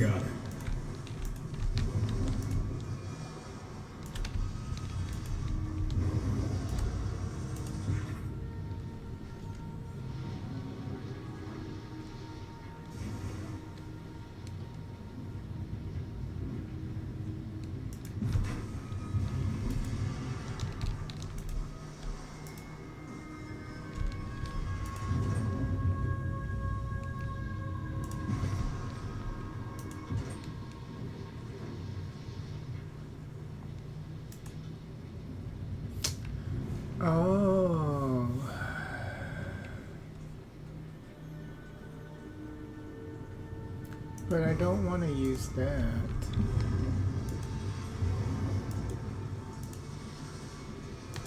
Got it. Oh. But I don't want to use that.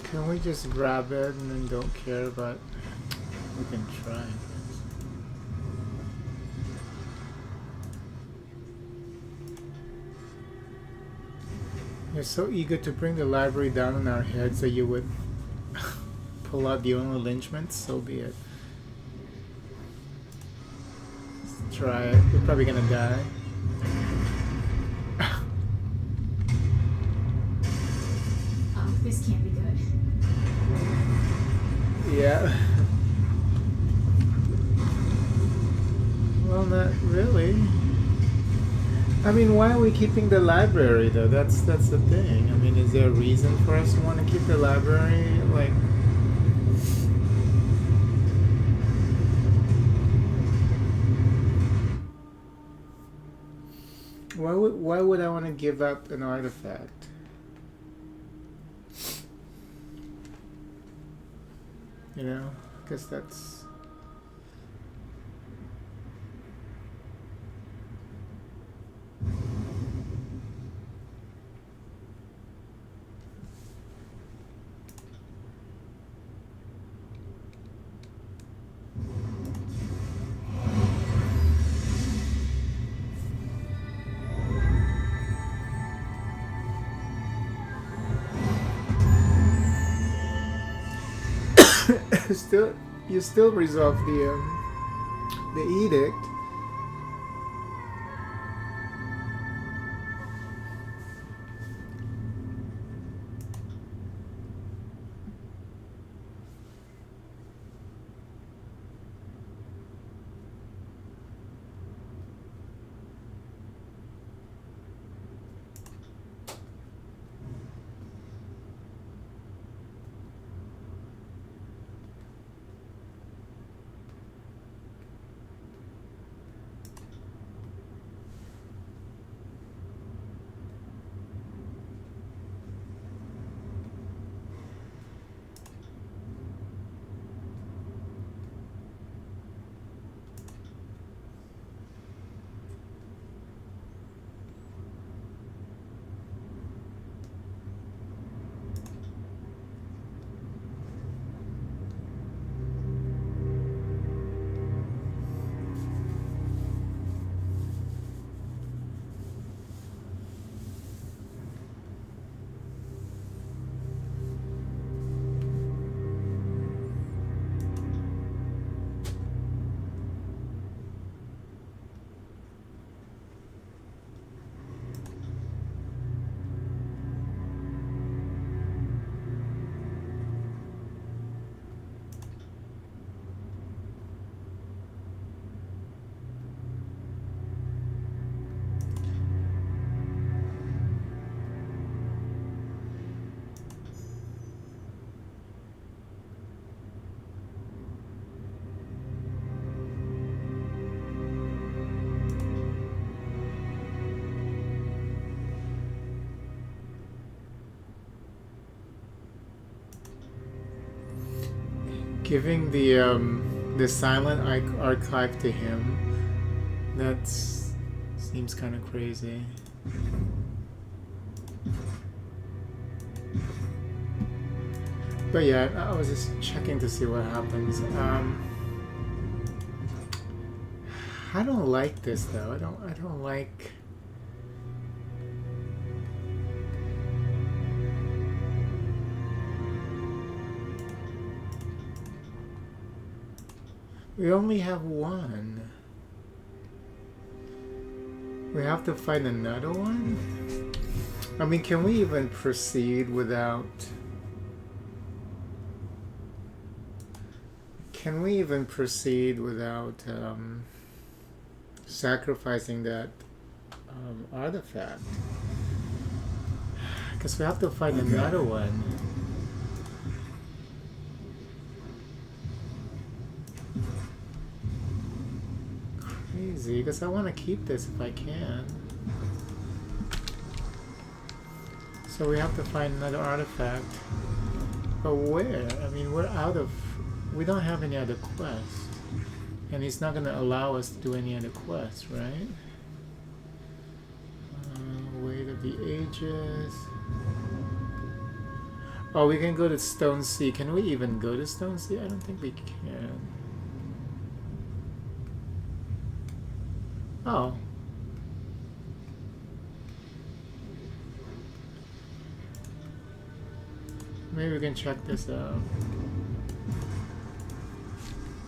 Can we just grab it and then don't care about... We can try, I guess. You're so eager to bring the library down on our heads that you would pull out the only lynchment, so be it. Let's try it. We're probably gonna die. Oh, this can't be good. Yeah. Well, not really. I mean, why are we keeping the library though? That's the thing. I mean, is there a reason for us to want to keep the library? Like, why would I want to give up an artifact? You know, because that's... you still resolve the edict. Giving the silent archive to him, that seems kind of crazy. But yeah, I was just checking to see what happens. I don't like this though. I don't like... We only have one. We have to find another one? I mean, can we even proceed without... Can we even proceed without sacrificing that artifact? Because we have to find another one. Crazy, because I want to keep this if I can. So we have to find another artifact. But where? I mean, we're out of... We don't have any other quests. And he's not going to allow us to do any other quests, right? Weight of the Ages. Oh, we can go to Stone Sea. Can we even go to Stone Sea? I don't think we can. Oh. Maybe we can check this out.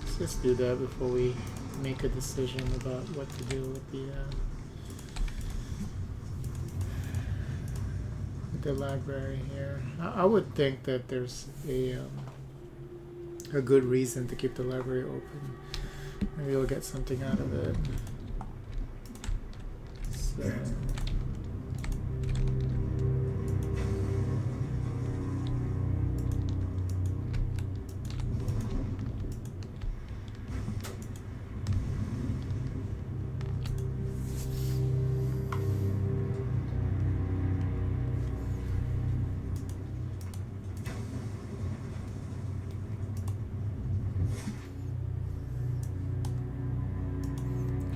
Let's just do that before we make a decision about what to do with the library here. I would think that there's a good reason to keep the library open. Maybe we'll get something out of it. So.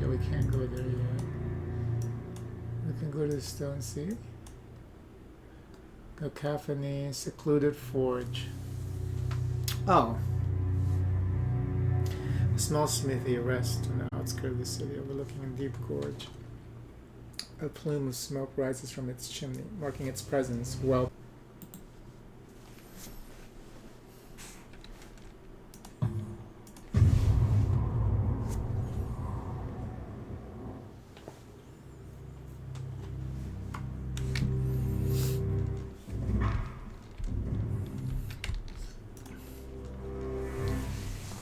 We can't go there yet. We can go to the Stone Sea. Cacophony, secluded forge. Oh. A small smithy rests on the outskirts of the city, overlooking a deep gorge. A plume of smoke rises from its chimney, marking its presence well.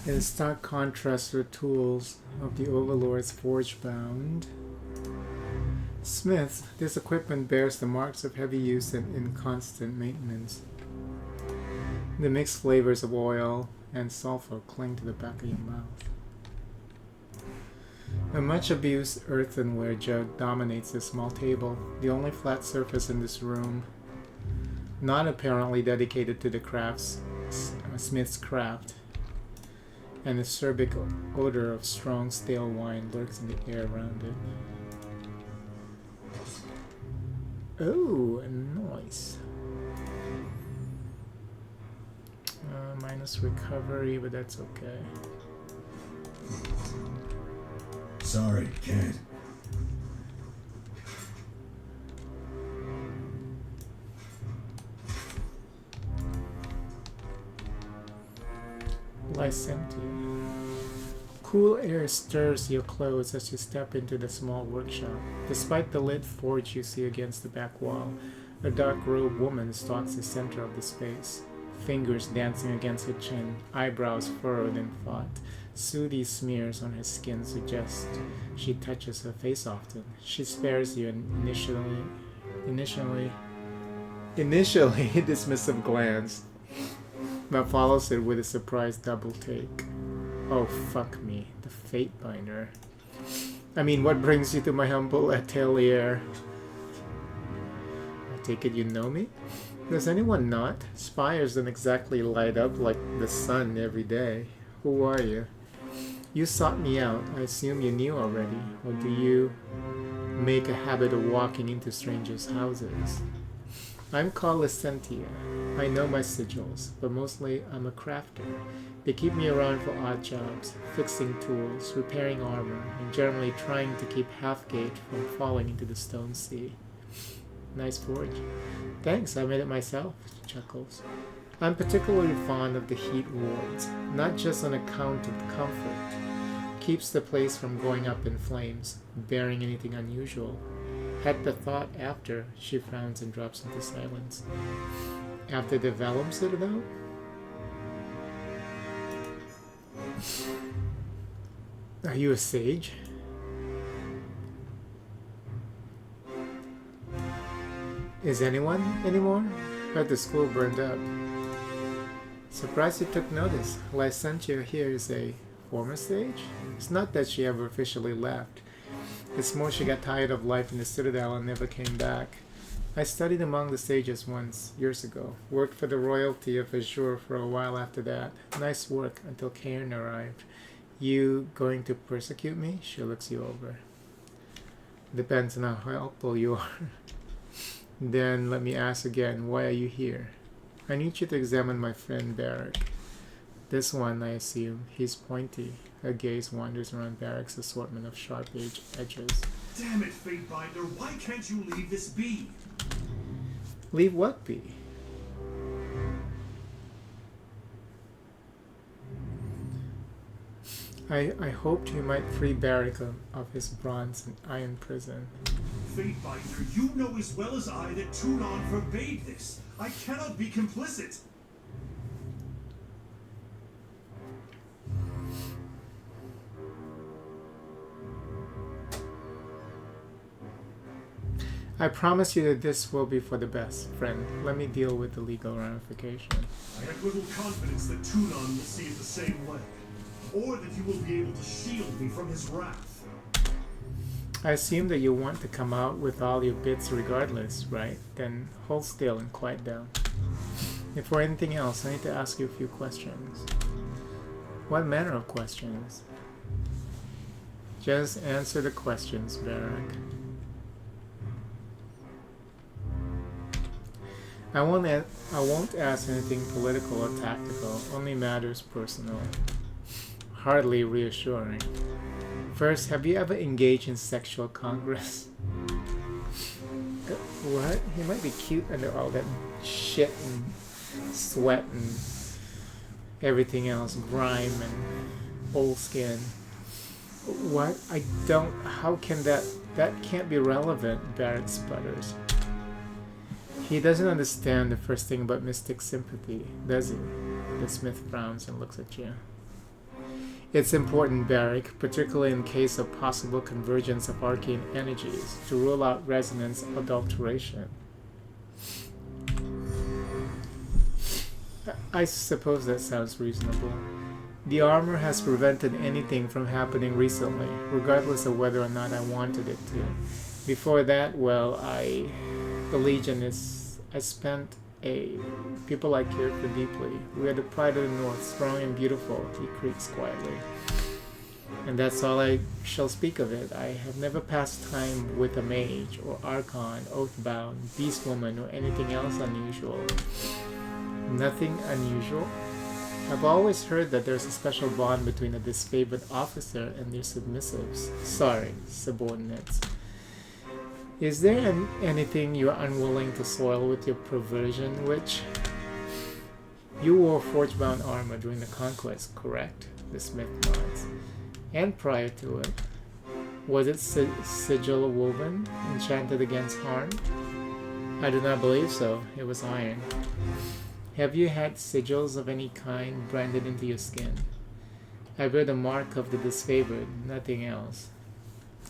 In stark contrast to the tools of the Overlord's forge bound smiths, this equipment bears the marks of heavy use and inconstant maintenance. The mixed flavors of oil and sulfur cling to the back of your mouth. A much abused earthenware jug dominates the small table, the only flat surface in this room, not apparently dedicated to the smith's craft. And a acerbic odor of strong stale wine lurks in the air around it. Oh, nice. Minus recovery, but that's okay. Sorry, can't. Lycentia. Cool air stirs your clothes as you step into the small workshop. Despite the lit forge you see against the back wall, a dark-robed woman stalks the center of the space. Fingers dancing against her chin, eyebrows furrowed in thought. Sooty smears on her skin suggest she touches her face often. She spares you an initially dismissive glance, but follows it with a surprised double take. Oh, fuck me. The Fate Binder. I mean, what brings you to my humble atelier? I take it you know me? Does anyone not? Spires don't exactly light up like the sun every day. Who are you? You sought me out. I assume you knew already. Or do you make a habit of walking into strangers' houses? I'm called Lycentia. I know my sigils, but mostly I'm a crafter. They keep me around for odd jobs, fixing tools, repairing armor, and generally trying to keep Halfgate from falling into the Stone Sea. Nice forge. Thanks, I made it myself, she chuckles. I'm particularly fond of the heat wards, not just on account of the comfort. Keeps the place from going up in flames, bearing anything unusual. Had the thought after, she frowns and drops into silence. After the Vellum Citadel? Are you a sage? Is anyone anymore? Heard the school burned up. Surprised you took notice. Licentiate here is a former sage? It's not that she ever officially left. It's more she got tired of life in the Citadel and never came back. I studied among the sages once, years ago. Worked for the royalty of Azure for a while after that. Nice work until Cairn arrived. You going to persecute me? She looks you over. Depends on how helpful you are. Then let me ask again, why are you here? I need you to examine my friend Barrack. This one, I assume. He's pointy. Her gaze wanders around Barrack's assortment of sharp edges. Damn it, Fatebinder, why can't you leave this be? Leave what be? I hoped you might free Barrack of his bronze and iron prison. Fatebinder, you know as well as I that Tunon forbade this. I cannot be complicit. I promise you that this will be for the best, friend. Let me deal with the legal ramifications. I have little confidence that Tunon will see it the same way, or that you will be able to shield me from his wrath. I assume that you want to come out with all your bits regardless, right? Then hold still and quiet down. If for anything else, I need to ask you a few questions. What manner of questions? Just answer the questions, Barrack. I won't ask anything political or tactical, only matters personal. Hardly reassuring. First, have you ever engaged in sexual congress? What? He might be cute under all that shit and sweat and everything else, grime and old skin. What? I don't... How can that can't be relevant, Barrack sputters. He doesn't understand the first thing about mystic sympathy, does he? The smith frowns and looks at you. It's important, Barrack, particularly in case of possible convergence of arcane energies, to rule out resonance adulteration. I suppose that sounds reasonable. The armor has prevented anything from happening recently, regardless of whether or not I wanted it to. Before that, well, the Legion is... I spent people I cared for deeply. We are the pride of the North, strong and beautiful, he creaks quietly. And that's all I shall speak of it. I have never passed time with a mage, or archon, oathbound, beastwoman, or anything else unusual. Nothing unusual? I've always heard that there's a special bond between a disfavored officer and their submissives. Sorry, subordinates. Is there anything you're unwilling to soil with your perversion, witch? You wore forge-bound armor during the conquest, correct? The smith nods. And prior to it. Was it sigil woven, enchanted against harm? I do not believe so. It was iron. Have you had sigils of any kind branded into your skin? I bear the mark of the disfavored, nothing else.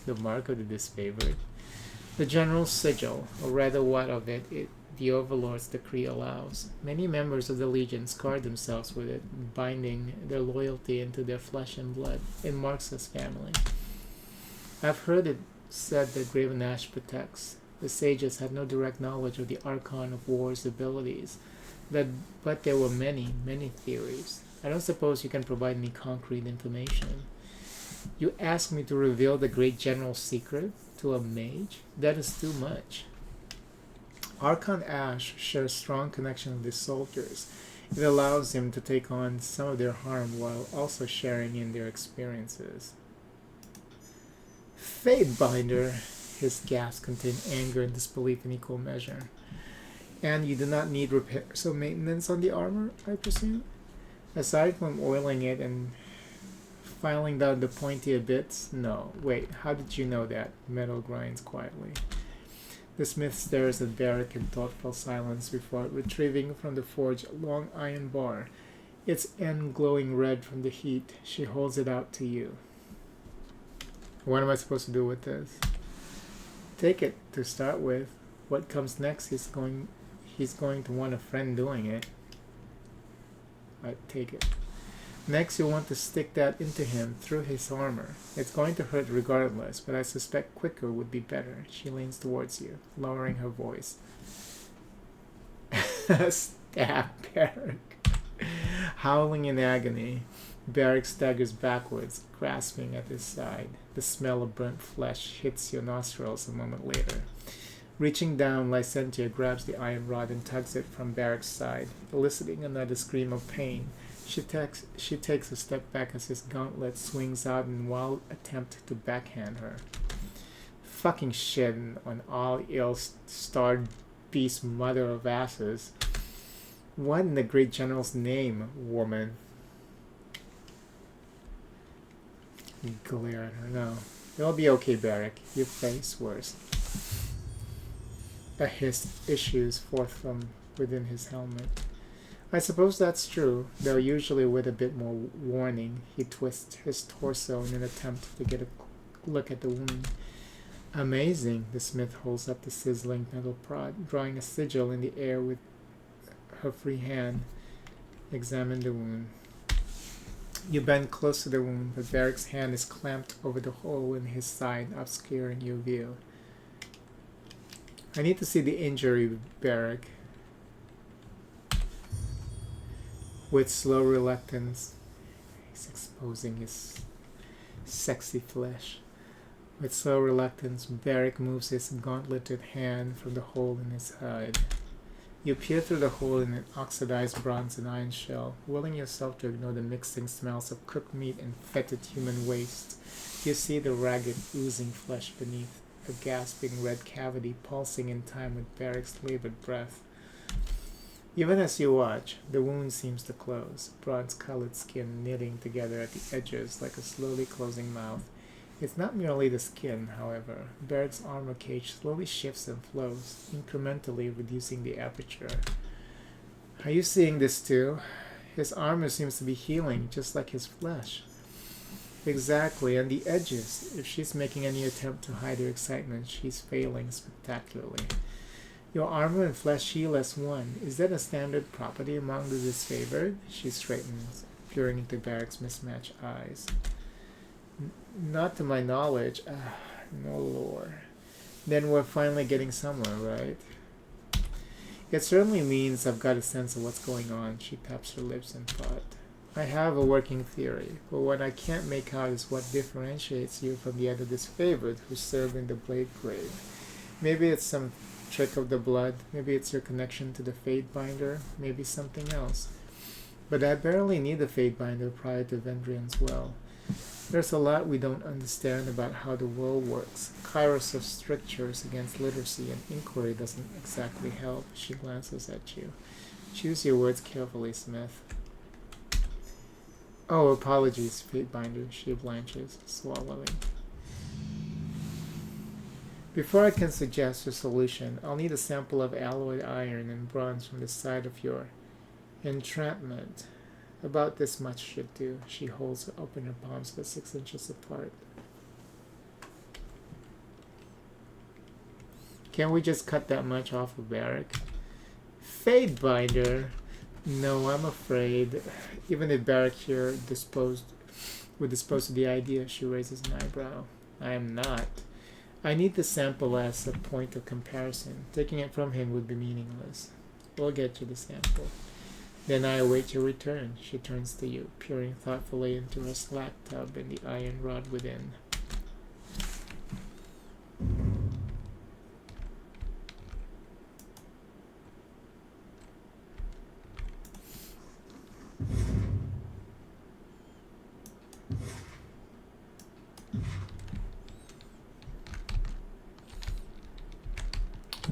The mark of the disfavored? The general sigil, or rather what of it, the Overlord's decree allows. Many members of the Legion scarred themselves with it, binding their loyalty into their flesh and blood. It marks us family. I've heard it said that Graven Ash protects. The sages had no direct knowledge of the Archon of War's abilities, but there were many, many theories. I don't suppose you can provide any concrete information. You ask me to reveal the great general's secret to a mage? That is too much. Archon Ash shares strong connection with his soldiers. It allows him to take on some of their harm while also sharing in their experiences. Fatebinder! His gasp contained anger and disbelief in equal measure. And you do not need repairs or maintenance on the armor, I presume? Aside from oiling it and Filing down the pointy bits? No. Wait, how did you know that? Metal grinds quietly. The smith stares at Barrick in thoughtful silence before retrieving from the forge a long iron bar, its end glowing red from the heat. She holds it out to you. What am I supposed to do with this? Take it to start with. What comes next, he's going to want a friend doing it. I take it. Next, you'll want to stick that into him through his armor. It's going to hurt regardless, but I suspect quicker would be better. She leans towards you, lowering her voice. Stab Barrick. Howling in agony, Barrick staggers backwards, grasping at his side. The smell of burnt flesh hits your nostrils a moment later. Reaching down, Lycentia grabs the iron rod and tugs it from Barrick's side, eliciting another scream of pain. She takes a step back as his gauntlet swings out in wild attempt to backhand her. Fucking shit on all ill-starred beast mother of asses. What in the great general's name, woman? You glare at her. No. It'll be okay, Barrick. You face worse. A hiss issues forth from within his helmet. I suppose that's true, though usually with a bit more warning. He twists his torso in an attempt to get a look at the wound. Amazing, the smith holds up the sizzling metal prod, drawing a sigil in the air with her free hand. Examine the wound. You bend close to the wound, but Barrick's hand is clamped over the hole in his side, obscuring your view. I need to see the injury, Barrick. With slow reluctance, he's exposing his sexy flesh. With slow reluctance, Barrick moves his gauntleted hand from the hole in his hide. You peer through the hole in an oxidized bronze and iron shell, willing yourself to ignore the mixing smells of cooked meat and fetid human waste. You see the ragged, oozing flesh beneath, a gasping red cavity pulsing in time with Barrick's labored breath. Even as you watch, the wound seems to close, bronze-colored skin knitting together at the edges like a slowly closing mouth. It's not merely the skin, however. Barrick's armor cage slowly shifts and flows, incrementally reducing the aperture. Are you seeing this too? His armor seems to be healing, just like his flesh. Exactly, and the edges. If she's making any attempt to hide her excitement, she's failing spectacularly. Your armor and flesh heal as one. Is that a standard property among the disfavored? She straightens, peering into Barrick's mismatched eyes. Not to my knowledge. No lore. Then we're finally getting somewhere, right? It certainly means I've got a sense of what's going on. She taps her lips in thought. I have a working theory, but what I can't make out is what differentiates you from the other disfavored who serve in the Blade Grave. Maybe it's some trick of the blood, maybe it's your connection to the Fate Binder, maybe something else. But I barely need the Fate Binder prior to Vendrian's well. There's a lot we don't understand about how the world works. Kairos of strictures against literacy and inquiry doesn't exactly help. She glances at you. Choose your words carefully, Smith. Oh, apologies, Fate Binder, she blanches, swallowing. Before I can suggest a solution, I'll need a sample of alloyed iron and bronze from the side of your entrapment. About this much should do. She holds open her palms about 6 inches apart. Can't we just cut that much off of Barrick? Fate Binder! No, I'm afraid. Even if Barrick here would dispose of the idea, she raises an eyebrow. I am not. I need the sample as a point of comparison. Taking it from him would be meaningless. We'll get you the sample. Then I await your return. She turns to you, peering thoughtfully into her slack tub and the iron rod within.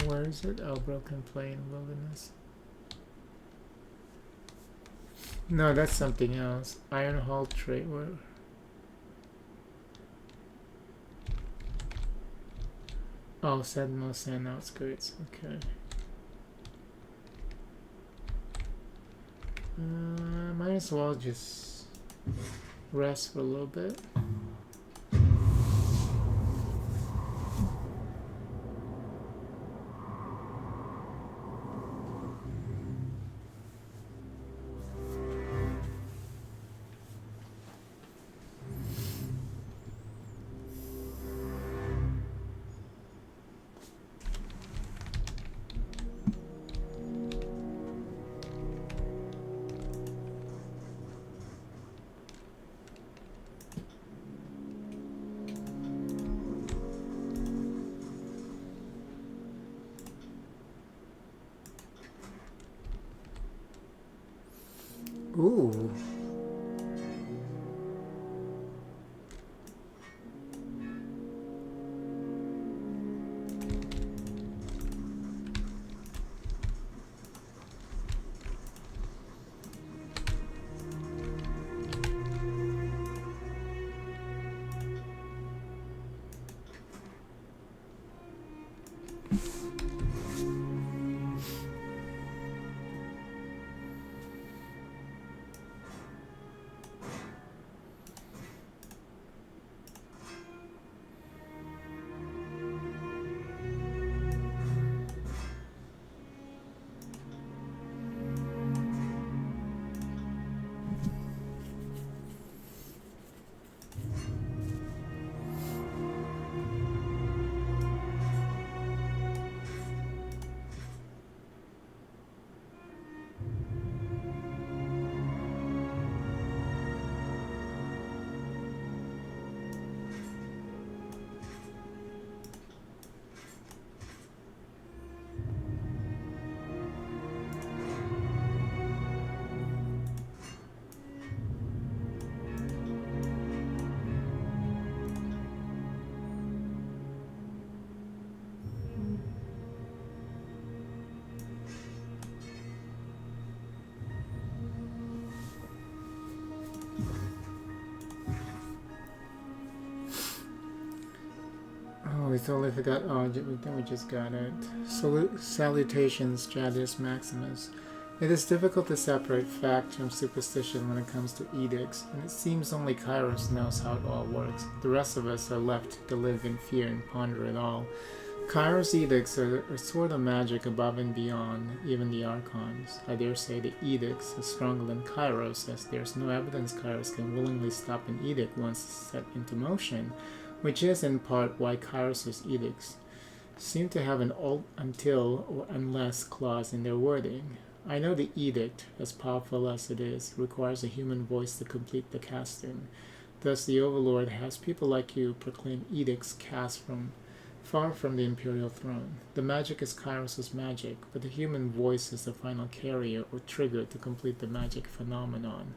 Where is it? Oh, Broken Plain Wilderness. No, that's something else. Iron Hall Trade. Oh, Sentinel Sand outskirts. Okay. Might as well just rest for a little bit. Ooh. Oh, we totally forgot. Oh, then we just got it. Salutations, Jadius Maximus. It is difficult to separate fact from superstition when it comes to edicts, and it seems only Kairos knows how it all works. The rest of us are left to live in fear and ponder it all. Kairos edicts are sort of magic above and beyond even the Archons. I dare say the edicts are stronger than Kairos, as there's no evidence Kairos can willingly stop an edict once set into motion, which is in part why Kairos' edicts seem to have an until or unless clause in their wording. I know the edict, as powerful as it is, requires a human voice to complete the casting. Thus the Overlord has people like you proclaim edicts cast from far from the Imperial throne. The magic is Kairos' magic, but the human voice is the final carrier or trigger to complete the magic phenomenon.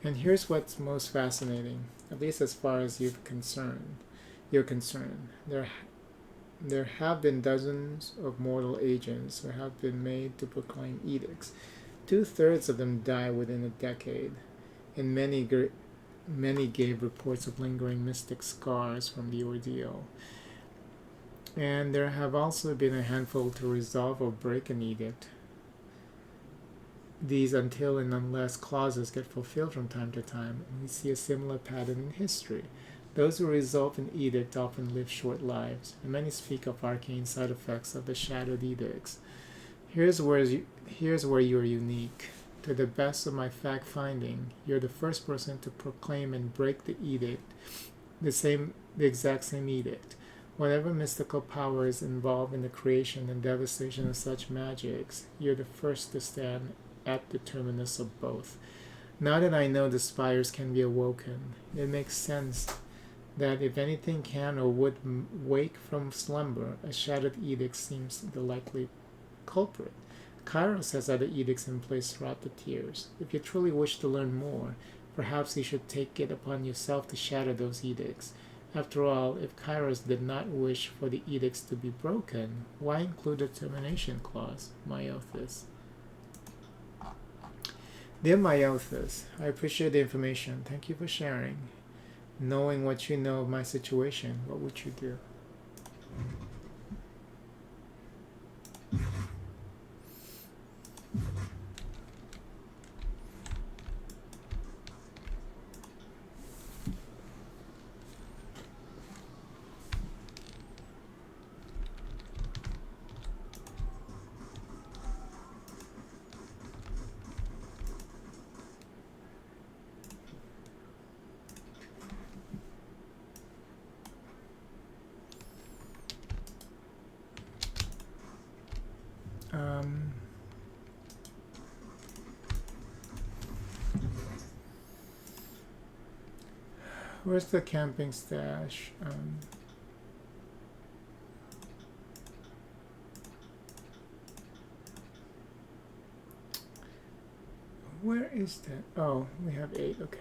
And here's what's most fascinating, at least as far as you're concerned. There have been dozens of mortal agents who have been made to proclaim edicts. 2/3 of them die within a decade, and many gave reports of lingering mystic scars from the ordeal. And there have also been a handful to resolve or break an edict. These until and unless clauses get fulfilled from time to time, and we see a similar pattern in history. Those who resolve an edict often live short lives, and many speak of arcane side effects of the shadowed edicts. Here's where you're unique. To the best of my fact-finding, you're the first person to proclaim and break the edict, the exact same edict. Whatever mystical power is involved in the creation and devastation of such magics, you're the first to stand at the terminus of both. Now that I know the spires can be awoken, it makes sense that if anything can or would wake from slumber, a shattered edict seems the likely culprit. Kairos has other edicts in place throughout the tiers. If you truly wish to learn more, perhaps you should take it upon yourself to shatter those edicts. After all, if Kairos did not wish for the edicts to be broken, why include a termination clause? Myothis. Dear Myothis, I appreciate the information. Thank you for sharing. Knowing what you know of my situation, what would you do? Where's the camping stash? Where is that? Oh, we have 8. Okay.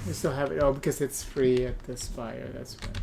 We still have it. Oh, because it's free at the Spire. That's right.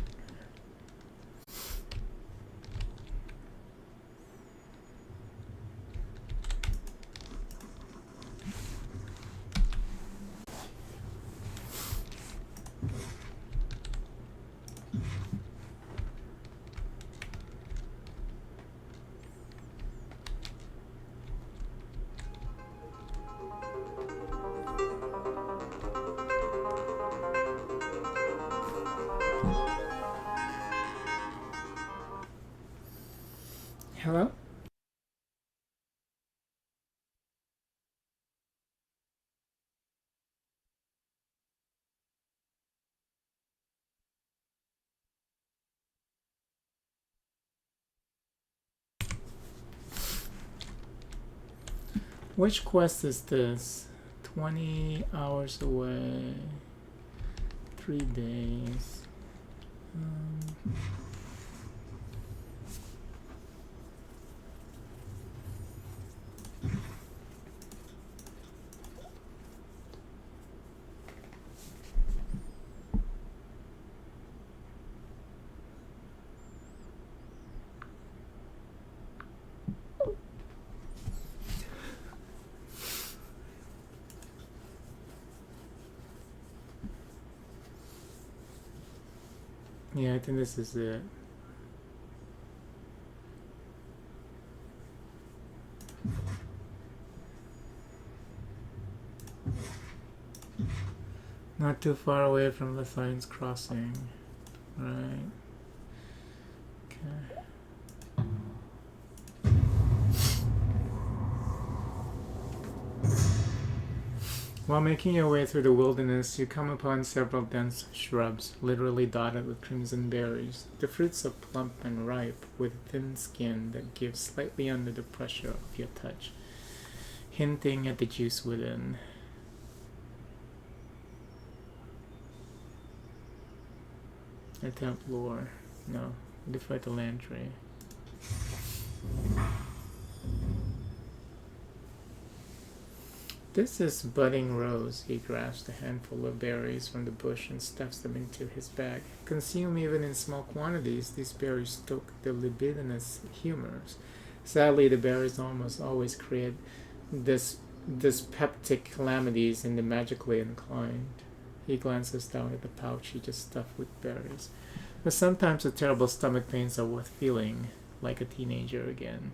Hello? Which quest is this? 20 hours away. 3 days. Yeah, I think this is it. Not too far away from the Thines Crossing. Right. Okay. While making your way through the wilderness, you come upon several dense shrubs, literally dotted with crimson berries. The fruits are plump and ripe, with thin skin that gives slightly under the pressure of your touch, hinting at the juice within. Attempt lure. No. Defy the land tree. This is budding rose. He grasps a handful of berries from the bush and stuffs them into his bag. Consumed even in small quantities, these berries stoke the libidinous humors. Sadly, the berries almost always create dyspeptic calamities in the magically inclined. He glances down at the pouch he just stuffed with berries. But sometimes the terrible stomach pains are worth feeling like a teenager again.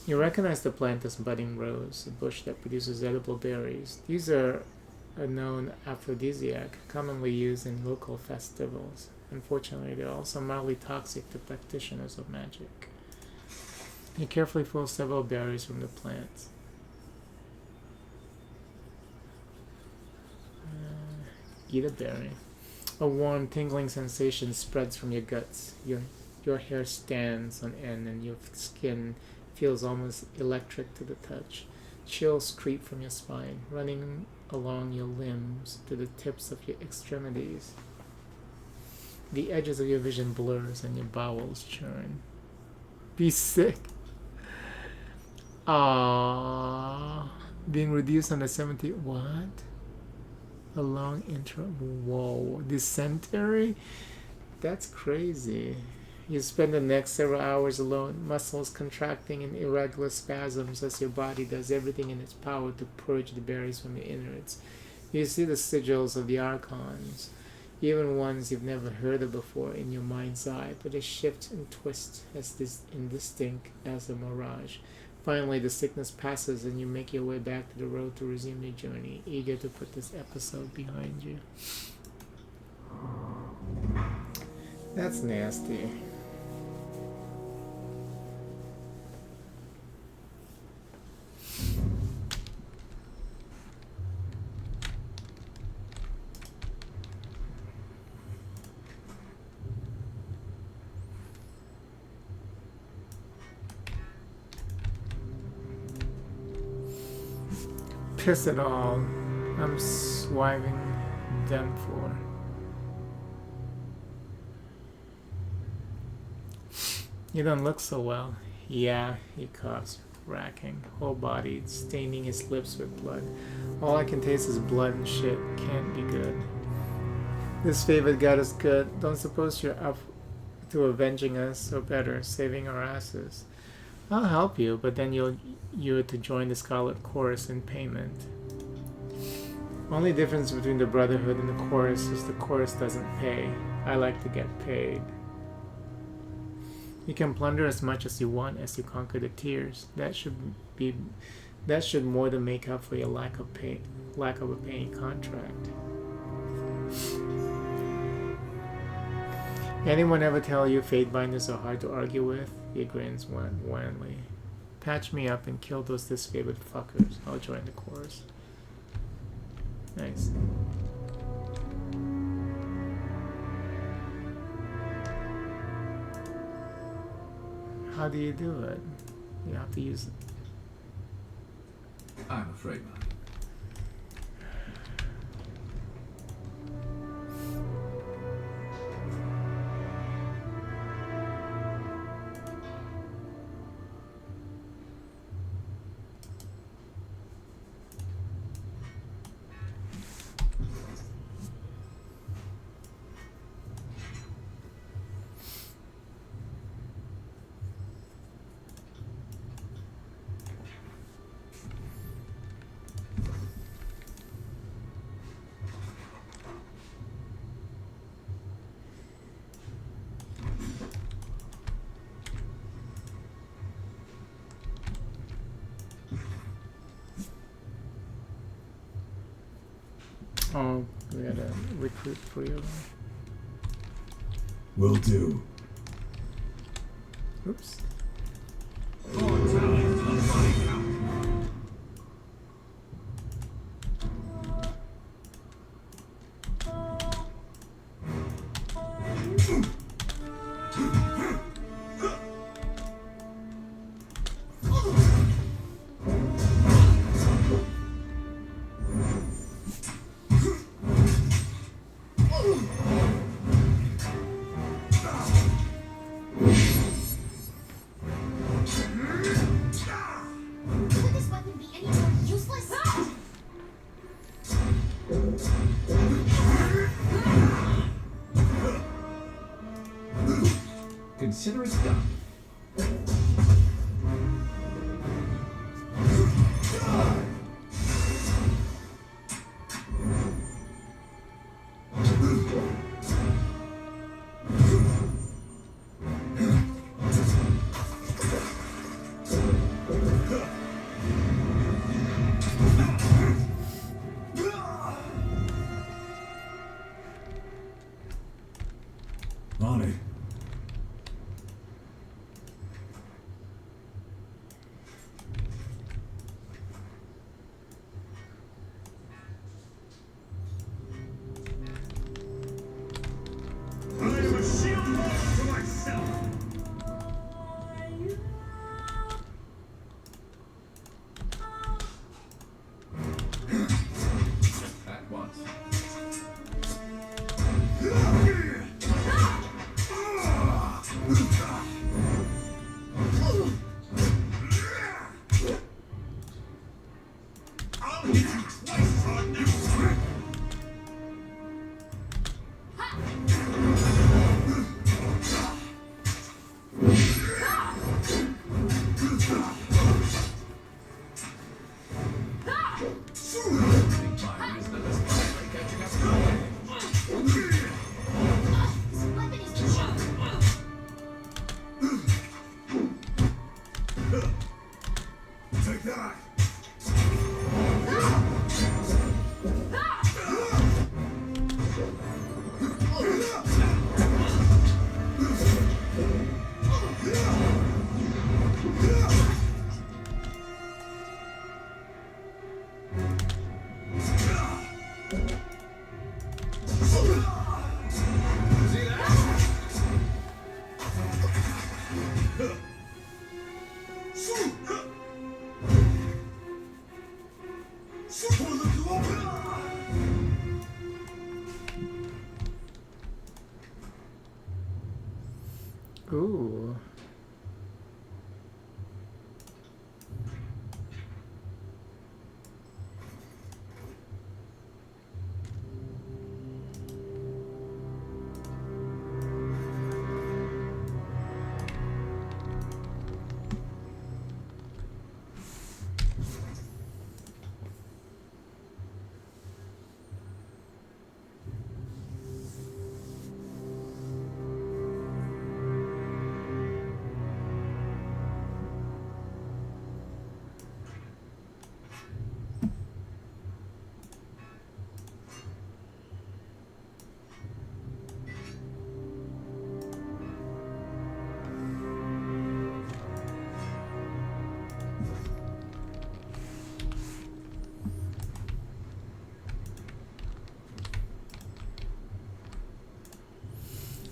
You recognize the plant as budding rose, a bush that produces edible berries. These are a known aphrodisiac, commonly used in local festivals. Unfortunately, they're also mildly toxic to practitioners of magic. You carefully pull several berries from the plants. Eat a berry. A warm, tingling sensation spreads from your guts. Your hair stands on end and your skin feels almost electric to the touch. Chills creep from your spine, running along your limbs to the tips of your extremities. The edges of your vision blurs and your bowels churn. Be sick. Ah, being reduced on the 70. What? A long intro. Whoa, dysentery? That's crazy. You spend the next several hours alone, muscles contracting in irregular spasms as your body does everything in its power to purge the berries from your innards. You see the sigils of the archons, even ones you've never heard of before, in your mind's eye, but they shift and twist as indistinct as a mirage. Finally, the sickness passes and you make your way back to the road to resume your journey, eager to put this episode behind you. That's nasty. Piss it all. I'm swiving them for. You don't look so well. Yeah, he coughs, racking, whole body, staining his lips with blood. All I can taste is blood and shit. Can't be good. This favor got us good. Don't suppose you're up to avenging us, or better, saving our asses. I'll help you, but then you're to join the Scarlet Chorus in payment. Only difference between the Brotherhood and the Chorus is the Chorus doesn't pay. I like to get paid. You can plunder as much as you want as you conquer the tiers. That should more than make up for your lack of a paying contract. Anyone ever tell you Fatebinders are hard to argue with? He grins wanly. Patch me up and kill those disfavored fuckers. I'll join the chorus. Nice. How do you do it? You have to use it. I'm afraid not. Oh, we gotta recruit for you. Will do. Oops. More talent to the body count. Could this weapon be any more useless? Consider it done. On it. I am a shield wall to myself. At once. Ooh.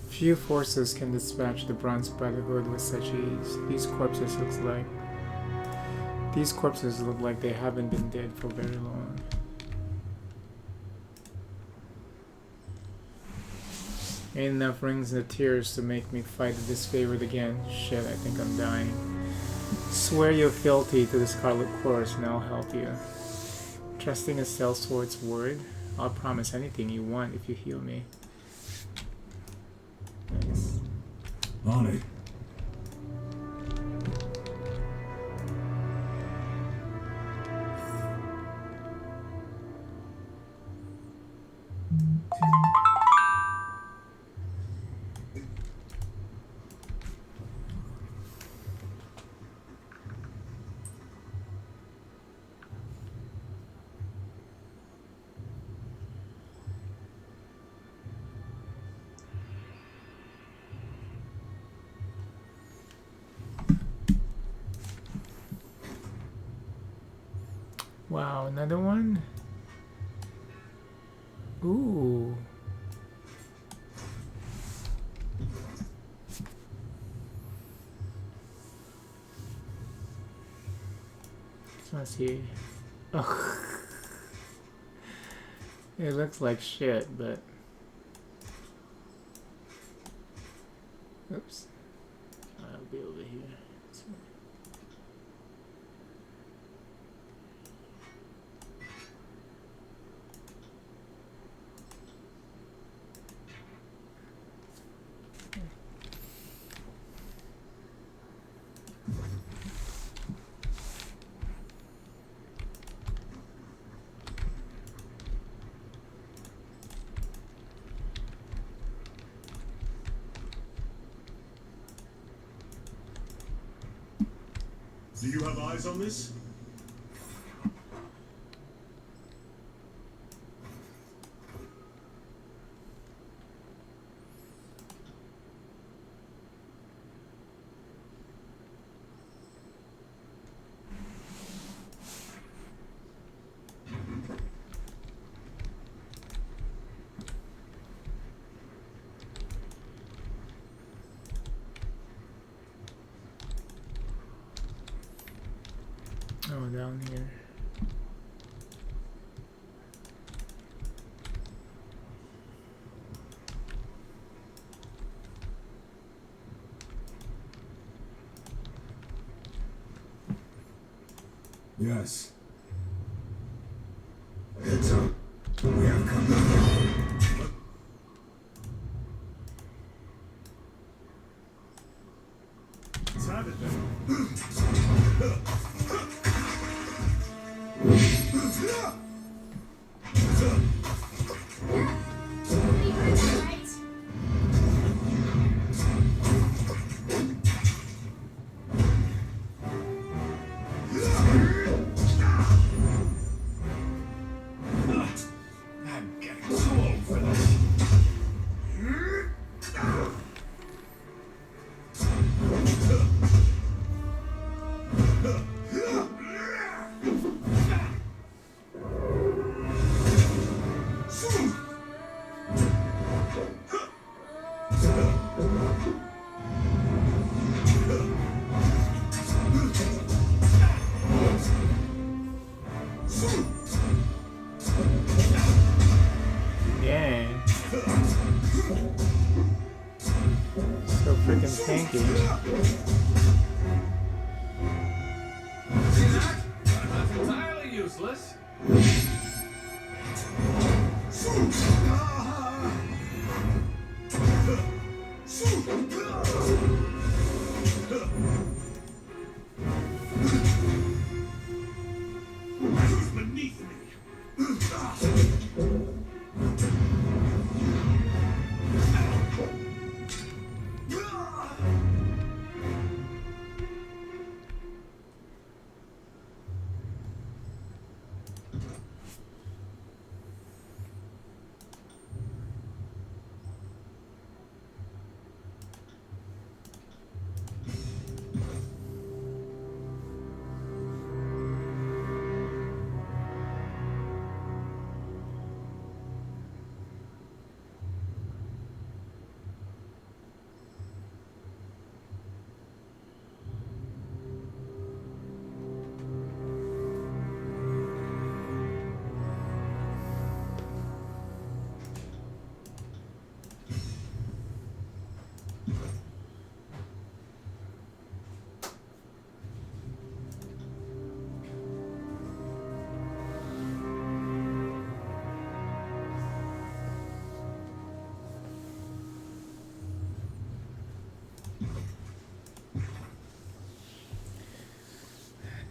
Few forces can dispatch the Bronze Brotherhood with such ease. These corpses look like they haven't been dead for very long. Ain't enough rings and tears to make me fight the disfavored again. Shit, I think I'm dying. Swear your fealty to the Scarlet Chorus and I'll help you. Trusting a sellsword's word, I'll promise anything you want if you heal me. Nice. Lonnie. Wow, another one? Ooh. Just wanna see. Ugh. It looks like shit, but. Oops. I'll be over here. Do you have eyes on this? Oh, down here. Yes. Heads up. We have company. Let's have it then. Nobody hurt you, right? I'm getting too old for this. Thank you. See that? That's entirely useless. Who's beneath me?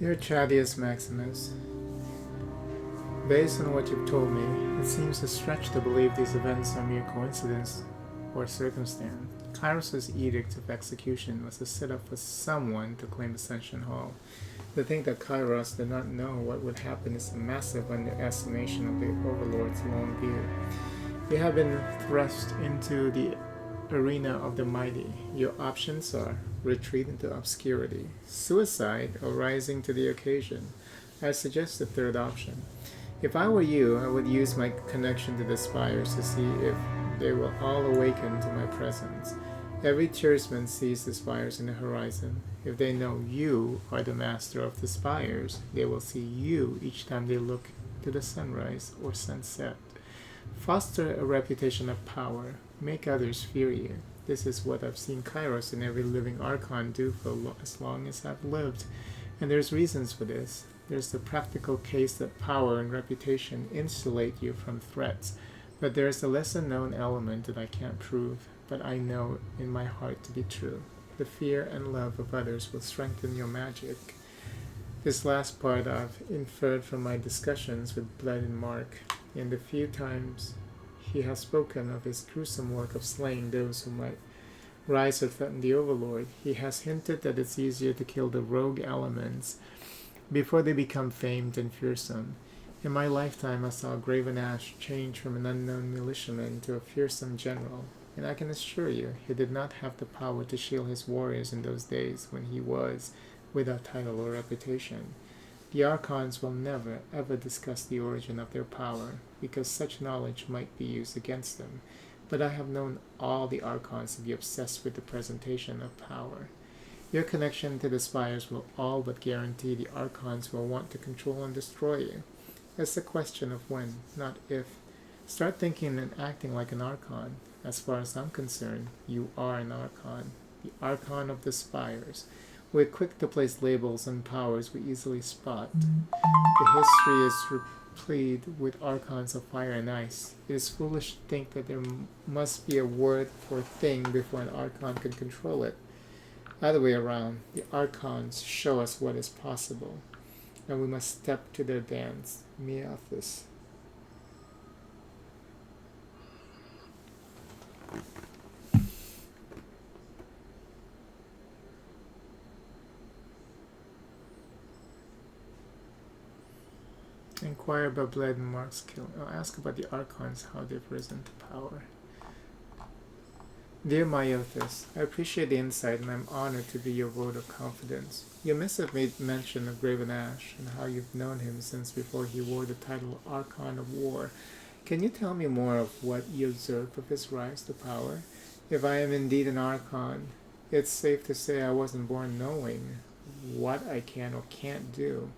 Dear Chadius Maximus, based on what you've told me, it seems a stretch to believe these events are mere coincidence or circumstance. Kairos' edict of execution was a setup for someone to claim Ascension Hall. To think that Kairos did not know what would happen is a massive underestimation of the Overlord's long view. You have been thrust into the arena of the mighty. Your options are retreat into obscurity, suicide, or rising to the occasion. I suggest the third option. If I were you, I would use my connection to the spires to see if they will all awaken to my presence. Every tearsman sees the spires in the horizon. If they know you are the master of the spires, they will see you each time they look to the sunrise or sunset. Foster a reputation of power. Make others fear you. This is what I've seen Kairos and every living Archon do for as long as I've lived. And there's reasons for this. There's the practical case that power and reputation insulate you from threats. But there's a lesser known element that I can't prove, but I know in my heart to be true. The fear and love of others will strengthen your magic. This last part I've inferred from my discussions with Blood and Mark, and the few times he has spoken of his gruesome work of slaying those who might rise or threaten the Overlord. He has hinted that it's easier to kill the rogue elements before they become famed and fearsome. In my lifetime, I saw Graven Ash change from an unknown militiaman to a fearsome general, and I can assure you, he did not have the power to shield his warriors in those days when he was without title or reputation. The Archons will never, ever discuss the origin of their power, because such knowledge might be used against them. But I have known all the Archons to be obsessed with the presentation of power. Your connection to the spires will all but guarantee the Archons will want to control and destroy you. It's a question of when, not if. Start thinking and acting like an Archon. As far as I'm concerned, you are an Archon. The Archon of the spires. We're quick to place labels on powers we easily spot. The history is replete with Archons of fire and ice. It is foolish to think that there must be a word for thing before an Archon can control it. Other way around, the Archons show us what is possible, and we must step to their dance. Meathis. Inquire about Blood and Mark's kill. I'll ask about the Archons, how they've risen to power. Dear Myothis, I appreciate the insight and I'm honored to be your vote of confidence. Your missive made mention of Graven Ash and how you've known him since before he wore the title Archon of War. Can you tell me more of what you observed of his rise to power? If I am indeed an Archon, it's safe to say I wasn't born knowing what I can or can't do.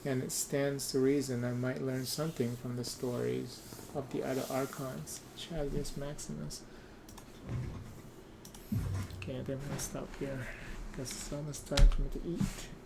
And it stands to reason I might learn something from the stories of the other Archons. Chadius Maximus. Okay, I think I'm gonna stop here because it's almost time for me to eat.